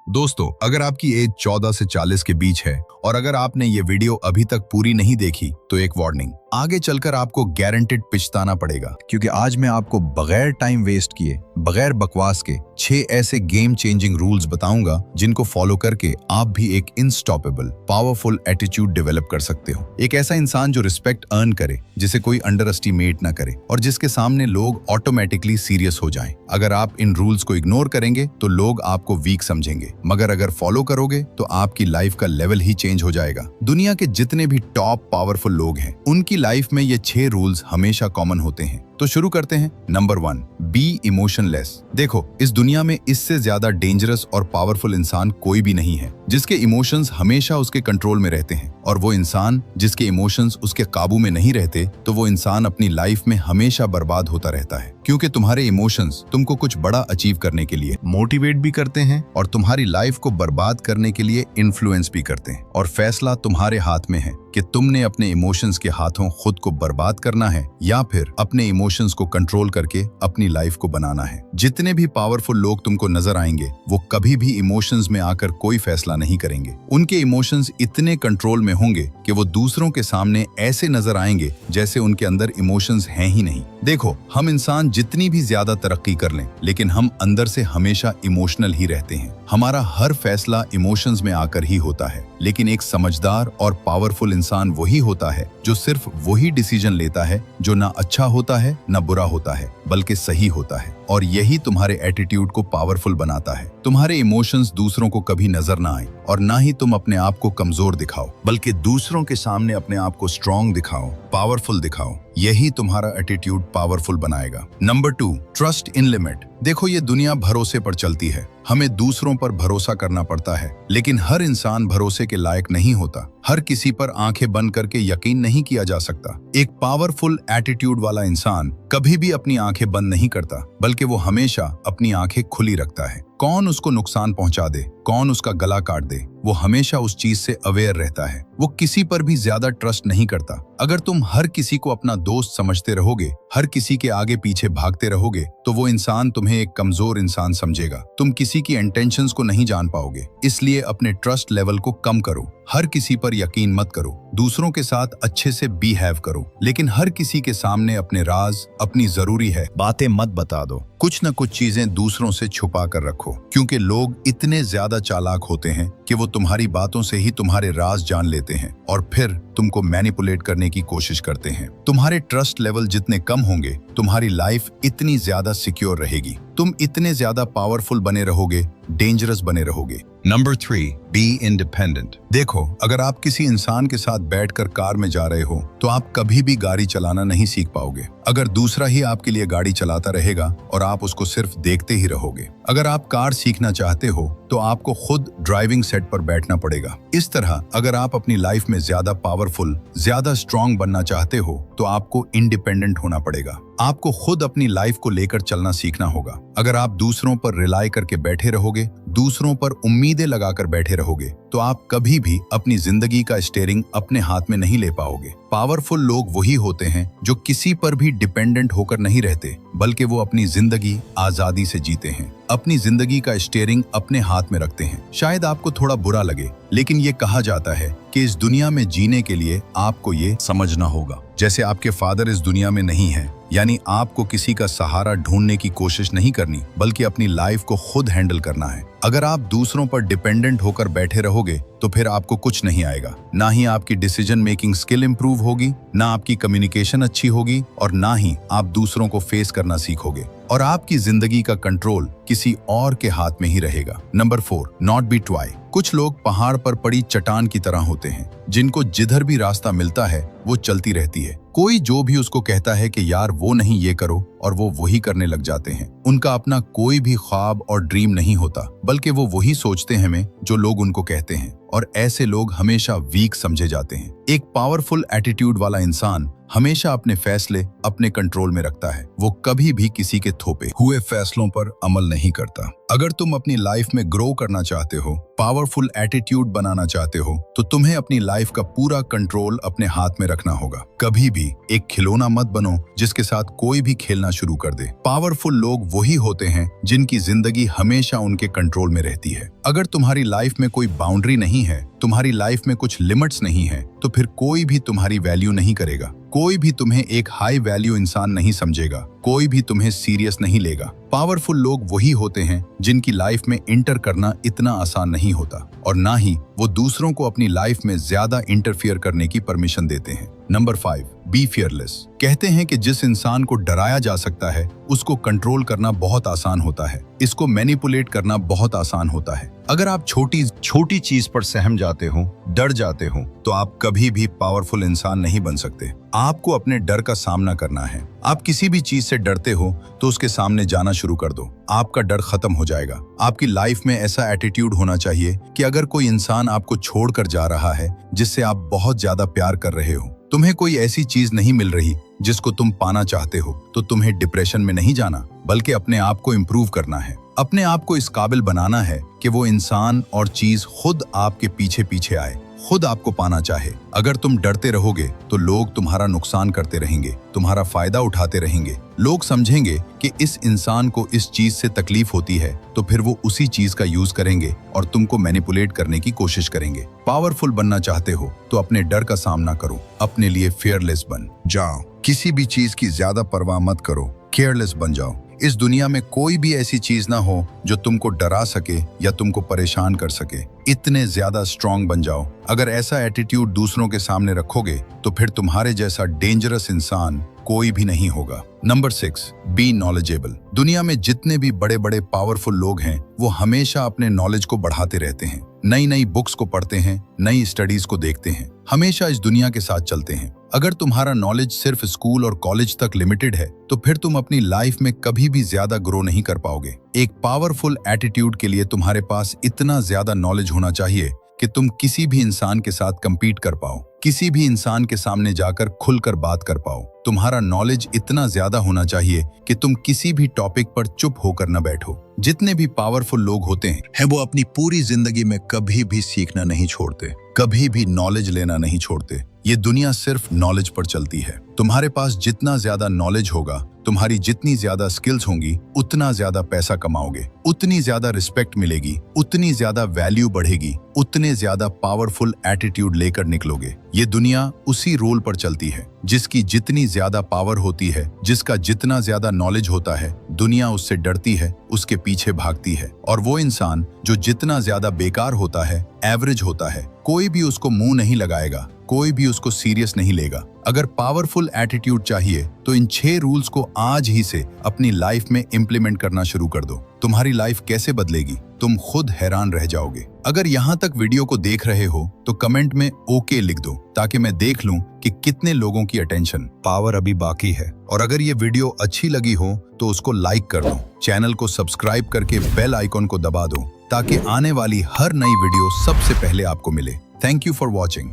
दोस्तों, अगर आपकी एज 14 से 40 के बीच है और अगर आपने ये वीडियो अभी तक पूरी नहीं देखी तो एक वार्निंग, आगे चलकर आपको गारंटेड पिछताना पड़ेगा, क्योंकि आज मैं आपको बगैर टाइम वेस्ट किए, बगैर बकवास के 6 ऐसे गेम चेंजिंग रूल्स बताऊंगा जिनको फॉलो करके आप भी एक अनस्टॉपेबल पावरफुल एटीट्यूड डेवलप कर सकते हो। एक ऐसा इंसान जो रिस्पेक्ट अर्न करे, जिसे कोई अंडर एस्टिमेट ना करे और जिसके सामने लोग ऑटोमेटिकली सीरियस हो जाएं। अगर आप इन रूल्स को इग्नोर करेंगे तो लोग आपको वीक समझेंगे, मगर अगर फॉलो करोगे तो आपकी लाइफ का लेवल ही चेंज हो जाएगा। दुनिया के जितने भी टॉप पावरफुल लोग हैं, उनकी लाइफ में ये 6 रूल्स हमेशा कॉमन होते हैं। तो शुरू करते हैं। Number 1, be emotionless. देखो, इस दुनिया में इससे ज्यादा डेंजरस और पावरफुल इंसान कोई भी नहीं है, जिसके इमोशंस हमेशा उसके कंट्रोल में रहते हैं। और वो इंसान जिसके इमोशंस उसके काबू में नहीं रहते, तो वो इंसान अपनी लाइफ में हमेशा बर्बाद होता रहता है, क्योंकि तुम्हारे इमोशंस तुमको कुछ बड़ा अचीव करने के लिए मोटिवेट भी करते हैं और तुम्हारी लाइफ को बर्बाद करने के लिए इन्फ्लुएंस भी करते हैं। और फैसला तुम्हारे हाथ में है कि तुमने अपने इमोशंस के हाथों खुद को बर्बाद करना है या फिर अपने इमोशंस को कंट्रोल करके अपनी लाइफ को बनाना है। जितने भी पावरफुल लोग तुमको नजर आएंगे, वो कभी भी इमोशंस में आकर कोई फैसला नहीं करेंगे। उनके इमोशंस इतने कंट्रोल में होंगे कि वो दूसरों के सामने ऐसे नजर आएंगे जैसे उनके अंदर इमोशंस हैं ही नहीं। देखो, हम इंसान जितनी भी ज्यादा तरक्की कर लें, लेकिन हम अंदर से हमेशा इमोशनल ही रहते हैं। हमारा हर फैसला इमोशंस में आकर ही होता है। लेकिन एक समझदार और पावरफुल इंसान वही होता है जो सिर्फ वही डिसीजन लेता है जो ना अच्छा होता है ना बुरा होता है, बल्कि सही होता है। और यही तुम्हारे एटीट्यूड को पावरफुल बनाता है। तुम्हारे इमोशंस दूसरों को कभी नजर ना आए और ना ही तुम अपने आप को कमजोर दिखाओ, बल्कि दूसरों के सामने अपने आप को स्ट्रांग दिखाओ, पावरफुल दिखाओ। यही तुम्हारा एटीट्यूड पावरफुल बनाएगा। Number 2, trust in limit. देखो, ये दुनिया भरोसे पर चलती है। हमें दूसरों पर भरोसा करना पड़ता है, लेकिन हर इंसान भरोसे के लायक नहीं होता। हर किसी पर आंखें बंद करके यकीन नहीं किया जा सकता। एक पावरफुल एटीट्यूड वाला इंसान कभी भी अपनी आंखें बंद नहीं करता, बल्कि वो हमेशा अपनी आंखें खुली रखता है। कौन उसको नुकसान पहुंचा दे, कौन उसका गला काट दे, वो हमेशा उस चीज से अवेयर रहता है। वो किसी पर भी ज्यादा ट्रस्ट नहीं करता। अगर तुम हर किसी को अपना दोस्त समझते रहोगे, हर किसी के आगे पीछे भागते रहोगे, तो वो इंसान तुम्हें एक कमजोर इंसान समझेगा। तुम किसी की इंटेंशंस को नहीं जान पाओगे। इसलिए अपने ट्रस्ट लेवल को कम करो। हर किसी पर यकीन मत करो। दूसरों के साथ अच्छे से बिहेव करो, लेकिन हर किसी के सामने अपने राज, अपनी जरूरी है बातें मत बता दो। कुछ न कुछ चीजें दूसरों से छुपा कर रखो, क्योंकि लोग इतने ज्यादा चालाक होते हैं कि वो तुम्हारी बातों से ही तुम्हारे राज जान लेते हैं और फिर तुमको मैनिपुलेट करने की कोशिश करते हैं। तुम्हारे ट्रस्ट लेवल जितने कम होंगे, तुम्हारी लाइफ इतनी ज्यादा सिक्योर रहेगी। तुम इतने ज्यादा पावरफुल बने रहोगे, डेंजरस बने रहोगे। Number 3, be independent. देखो, अगर आप किसी इंसान के साथ बैठकर कार में जा रहे हो, तो आप कभी भी गाड़ी चलाना नहीं सीख पाओगे। अगर दूसरा ही आपके लिए गाड़ी चलाता रहेगा और आप उसको सिर्फ देखते ही रहोगे। अगर आप कार सीखना चाहते हो, तो आपको खुद ड्राइविंग सेट पर बैठना पड़ेगा। इस तरह अगर आप अपनी लाइफ में ज्यादा पावरफुल, ज्यादा स्ट्रांग बनना चाहते हो, तो आपको इंडिपेंडेंट होना पड़ेगा। आपको खुद अपनी लाइफ को लेकर चलना सीखना होगा। अगर आप दूसरों पर रिलाई करके बैठे रहोगे, दूसरों पर उम्मीदें लगाकर बैठे रहोगे, तो आप कभी भी अपनी जिंदगी का स्टीयरिंग अपने हाथ में नहीं ले पाओगे। पावरफुल लोग वही होते हैं जो किसी पर भी डिपेंडेंट होकर नहीं रहते, बल्कि वो अपनी जिंदगी आजादी से जीते हैं, अपनी जिंदगी का स्टीयरिंग अपने हाथ में रखते हैं। शायद आपको थोड़ा बुरा लगे, लेकिन ये कहा जाता है कि इस दुनिया में जीने के लिए आपको ये समझना होगा, जैसे आपके फादर इस दुनिया में नहीं है, यानी आपको किसी का सहारा ढूंढने की कोशिश नहीं करनी, बल्कि अपनी लाइफ को खुद हैंडल करना है। अगर आप दूसरों पर डिपेंडेंट होकर बैठे रहोगे, तो फिर आपको कुछ नहीं आएगा। ना ही आपकी डिसीजन मेकिंग स्किल इंप्रूव होगी, ना आपकी कम्युनिकेशन अच्छी होगी और ना ही आप दूसरों को फेस करना सीखोगे। और आपकी जिंदगी का कंट्रोल किसी और के हाथ में ही रहेगा। Number 4, not be ट्वाई। कुछ लोग पहाड़ पर पड़ी चट्टान की तरह होते हैं, जिनको जिधर भी रास्ता मिलता है वो चलती रहती है। कोई जो भी उसको कहता है कि यार वो नहीं, ये करो, और वो वही करने लग जाते हैं। उनका अपना कोई भी ख्वाब और ड्रीम नहीं होता, बल्कि वो वही सोचते हैं जो लोग उनको कहते हैं, और ऐसे लोग हमेशा वीक समझे जाते हैं। एक पावरफुल एटीट्यूड वाला इंसान हमेशा अपने फैसले अपने कंट्रोल में रखता है। वो कभी भी किसी के थोपे हुए फैसलों पर अमल नहीं करता। अगर तुम अपनी लाइफ में ग्रो करना चाहते हो, पावरफुल एटीट्यूड बनाना चाहते हो, तो तुम्हें अपनी लाइफ का पूरा कंट्रोल अपने हाथ में रखना होगा। कभी भी एक खिलौना मत बनो जिसके साथ कोई भी खेलना शुरू कर दे। पावरफुल लोग वही होते हैं जिनकी जिंदगी हमेशा उनके कंट्रोल में रहती है। अगर तुम्हारी लाइफ में कोई बाउंड्री नहीं है, तुम्हारी लाइफ में कुछ लिमिट्स नहीं है, तो फिर कोई भी तुम्हारी वैल्यू नहीं करेगा। कोई भी तुम्हें एक हाई वैल्यू इंसान नहीं समझेगा। कोई भी तुम्हें सीरियस नहीं लेगा। पावरफुल लोग वही होते हैं जिनकी लाइफ में इंटर करना इतना आसान नहीं होता, और ना ही वो दूसरों को अपनी लाइफ में ज्यादा इंटरफियर करने की परमिशन देते हैं। Number 5, be fearless. कहते हैं कि जिस इंसान को डराया जा सकता है उसको कंट्रोल करना बहुत आसान होता है, इसको मैनिपुलेट करना बहुत आसान होता है। अगर आप छोटी चीज पर सहम जाते हो, डर जाते हो, तो आप कभी भी पावरफुल इंसान नहीं बन सकते। आपको अपने डर का सामना करना है। आप किसी भी चीज से डरते हो तो उसके सामने जाना शुरू कर दो, आपका डर खत्म हो जाएगा। आपकी लाइफ में ऐसा एटीट्यूड होना चाहिए कि अगर कोई इंसान आपको छोड़कर जा रहा है जिससे आप बहुत ज्यादा प्यार कर रहे हो, तुम्हें कोई ऐसी चीज नहीं मिल रही जिसको तुम पाना चाहते हो, तो तुम्हें डिप्रेशन में नहीं जाना, बल्कि अपने आप को इम्प्रूव करना है। अपने आप को इस काबिल बनाना है कि वो इंसान और चीज खुद आपके पीछे पीछे आए, खुद आपको पाना चाहे। अगर तुम डरते रहोगे तो लोग तुम्हारा नुकसान करते रहेंगे, तुम्हारा फायदा उठाते रहेंगे। लोग समझेंगे कि इस इंसान को इस चीज से तकलीफ होती है, तो फिर वो उसी चीज का यूज करेंगे और तुमको मैनिपुलेट करने की कोशिश करेंगे। पावरफुल बनना चाहते हो तो अपने डर का सामना करो, अपने लिए फियरलेस बन जाओ। किसी भी चीज की ज्यादा परवाह मत करो, केयरलेस बन जाओ। इस दुनिया में कोई भी ऐसी चीज ना हो जो तुमको डरा सके या तुमको परेशान कर सके। इतने ज्यादा स्ट्रांग बन जाओ। अगर ऐसा एटीट्यूड दूसरों के सामने रखोगे तो फिर तुम्हारे जैसा डेंजरस इंसान कोई भी नहीं होगा। Number 6, be knowledgeable. दुनिया में जितने भी बड़े बड़े पावरफुल लोग हैं वो हमेशा अपने नॉलेज को बढ़ाते रहते हैं। नई नई बुक्स को पढ़ते हैं, नई स्टडीज को देखते हैं, हमेशा इस दुनिया के साथ चलते हैं। अगर तुम्हारा नॉलेज सिर्फ स्कूल और कॉलेज तक लिमिटेड है तो फिर तुम अपनी लाइफ में कभी भी ज्यादा ग्रो नहीं कर पाओगे। एक पावरफुल एटीट्यूड के लिए तुम्हारे पास इतना ज्यादा नॉलेज होना चाहिए कि तुम किसी भी इंसान के साथ compete कर पाओ, किसी भी इंसान के सामने जाकर खुलकर बात कर पाओ। तुम्हारा नॉलेज इतना ज्यादा होना चाहिए कि तुम किसी भी टॉपिक पर चुप होकर न बैठो। जितने भी पावरफुल लोग होते हैं वो अपनी पूरी जिंदगी में कभी भी सीखना नहीं छोड़ते, कभी भी नॉलेज लेना नहीं छोड़ते। ये दुनिया सिर्फ नॉलेज पर चलती है। तुम्हारे पास जितना ज्यादा नॉलेज होगा, तुम्हारी जितनी ज्यादा स्किल्स होंगी, उतना ज्यादा पैसा कमाओगे, उतनी ज्यादा रिस्पेक्ट मिलेगी, उतनी ज्यादा वैल्यू बढ़ेगी, उतने ज्यादा पावरफुल एटीट्यूड लेकर निकलोगे। ये दुनिया उसी रोल पर चलती है। जिसकी जितनी ज्यादा पावर होती है, जिसका जितना ज्यादा नॉलेज होता है, दुनिया उससे डरती है, उसके पीछे भागती है। और वो इंसान जो जितना ज्यादा बेकार होता है, एवरेज होता है, कोई भी उसको मुंह नहीं लगाएगा, कोई भी उसको सीरियस नहीं लेगा। अगर पावरफुल एटीट्यूड चाहिए तो इन 6 रूल्स को आज ही से अपनी लाइफ में इम्प्लीमेंट करना शुरू कर दो। तुम्हारी लाइफ कैसे बदलेगी, तुम खुद हैरान रह जाओगे। अगर यहाँ तक वीडियो को देख रहे हो तो कमेंट में ओके लिख दो, ताकि मैं देख लूं कि कितने लोगों की अटेंशन पावर अभी बाकी है। और अगर ये वीडियो अच्छी लगी हो तो उसको लाइक कर दो, चैनल को सब्सक्राइब करके बेल आइकॉन को दबा दो, ताकि आने वाली हर नई वीडियो सबसे पहले आपको मिले। Thank you for watching.